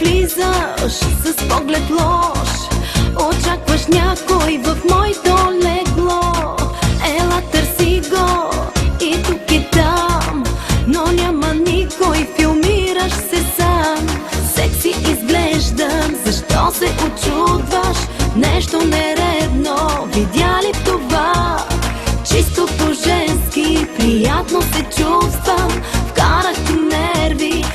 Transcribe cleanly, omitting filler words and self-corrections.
Влизаш с поглед лош, очакваш някой в моето легло. Ела, търси го и тук и там, но няма никой, филмираш се сам. Секси изглеждам, защо се очудваш? Нещо нередно, видя ли това? Чистото женски, приятно се чувствам. Вкарах ти нерви,